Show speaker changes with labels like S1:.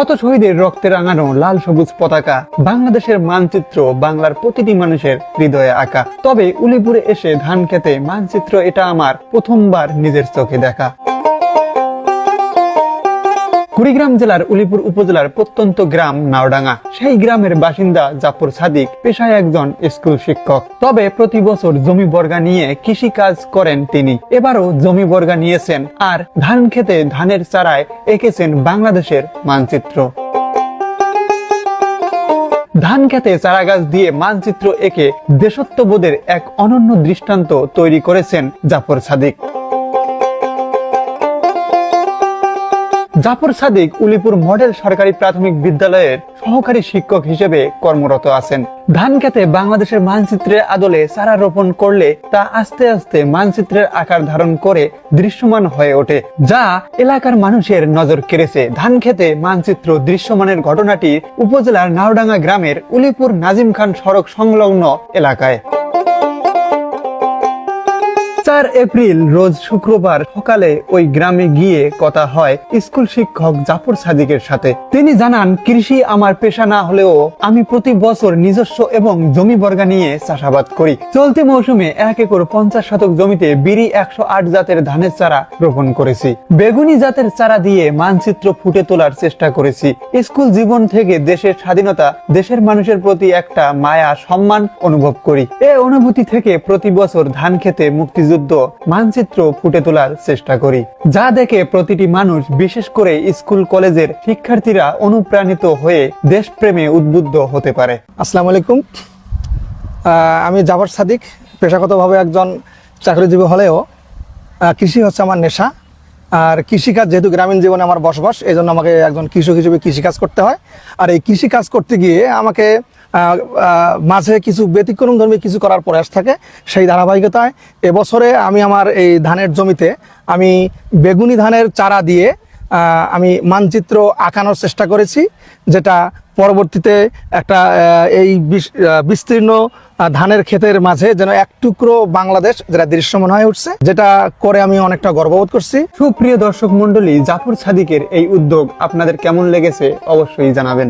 S1: শত শহীদের রক্তে রাঙানো লাল সবুজ পতাকা, বাংলাদেশের মানচিত্র বাংলার প্রতিটি মানুষের হৃদয়ে আঁকা। তবে উলিপুরে এসে ধান খেতে মানচিত্র এটা আমার প্রথমবার নিজের চোখে দেখা। কুড়িগ্রাম জেলার উলিপুর উপজেলার প্রত্যন্ত গ্রাম নাওডাঙ্গা। সেই গ্রামের বাসিন্দা জাফর সাদিক পেশায় একজন স্কুল শিক্ষক। তবে প্রতি বছর জমি বর্গা নিয়ে কৃষি কাজ করেন তিনি। এবারও জমি বর্গা নিয়েছেন আর ধান খেতে ধানের চারায় এঁকেছেন বাংলাদেশের মানচিত্র। ধান খেতে চারা গাছ দিয়ে মানচিত্র এঁকে দেশত্ববোধের এক অনন্য দৃষ্টান্ত তৈরি করেছেন জাফর সাদিক। জাফর সাদিক উলিপুর মডেল সরকারি প্রাথমিক বিদ্যালয়ের সহকারী শিক্ষক হিসেবে কর্মরত আছেন। ধান খেতে বাংলাদেশের মানচিত্রের আদলে চারা রোপণ করলে তা আস্তে আস্তে মানচিত্রের আকার ধারণ করে দৃশ্যমান হয়ে ওঠে, যা এলাকার মানুষের নজর কেড়েছে। ধান খেতে মানচিত্র দৃশ্যমানের ঘটনাটি উপজেলার নাওডাঙ্গা গ্রামের উলিপুর নাজিম খান সড়ক সংলগ্ন এলাকায়। 4 এপ্রিল রোজ শুক্রবার সকালে ওই গ্রামে গিয়ে কথা হয় স্কুল শিক্ষক জাফর সাদিকের সাথে। তিনি জানান, কৃষি আমার পেশা না হলেও আমি প্রতি বছর নিজস্ব এবং জমি বর্গা নিয়ে চাষাবাদ করি। চলতি মৌসুমে 1 একর 50 শতক জমিতে বিরি 108 জাতের ধানের চারা রোপণ করেছি। বেগুনি জাতের চারা দিয়ে মানচিত্র ফুটে তোলার চেষ্টা করেছি। স্কুল জীবন থেকে দেশের স্বাধীনতা, দেশের মানুষের প্রতি একটা মায়া সম্মান অনুভব করি। এই অনুভূতি থেকে প্রতি বছর ধান খেতে মুক্তিযুদ্ধ মানচিত্র ফুটে তোলার চেষ্টা করি, যা দেখে প্রতিটি মানুষ, বিশেষ করে স্কুল কলেজের শিক্ষার্থীরা অনুপ্রাণিত হয়ে দেশপ্রেমে উদ্বুদ্ধ হতে পারে।
S2: আসসালামু আলাইকুম। আমি জাফর সাদিক, পেশাগতভাবে একজন চাকরিজীবী হলেও কৃষি হচ্ছে আমার নেশা। আর কৃষিকাজ যেহেতু গ্রামীণ জীবনে আমার বসবাস, এই জন্য আমাকে একজন কৃষক হিসেবে কৃষিকাজ করতে হয়। আর এই কৃষিকাজ করতে গিয়ে আমাকে মাঝে কিছু ব্যতিক্রম ধর্মী কিছু করার প্রয়াস থাকে। সেই ধারাবাহিকতায় এবছরে আমি আমার এই ধানের জমিতে আমি বেগুনি ধানের চারা দিয়ে আমি মানচিত্র আঁকানোর চেষ্টা করেছি, যেটা পরবর্তীতে একটা এই বিস্তীর্ণ ধানের ক্ষেতের মাঝে যেন এক টুকরো বাংলাদেশ যেটা দৃশ্যমান হয়ে উঠছে, যেটা করে আমি অনেকটা গর্ববোধ করছি।
S1: সুপ্রিয় দর্শক মন্ডলী, জাফর সাদিকের এই উদ্যোগ আপনাদের কেমন লেগেছে অবশ্যই জানাবেন।